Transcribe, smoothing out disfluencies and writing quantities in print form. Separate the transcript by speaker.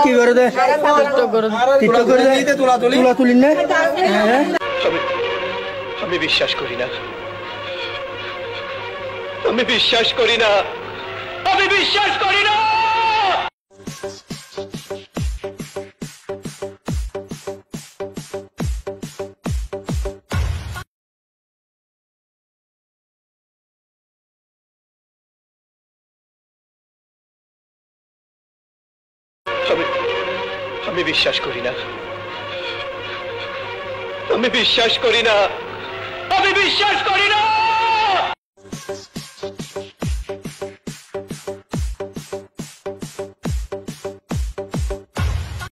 Speaker 1: কি করে দে টিকটক করে দে তোলা তুলি না
Speaker 2: আমি বিশ্বাস করি না আমি বিশ্বাস করি না আমি বিশ্বাস করি না আমি বিশ্বাস করি না আমি বিশ্বাস করি না আমি বিশ্বাস করি না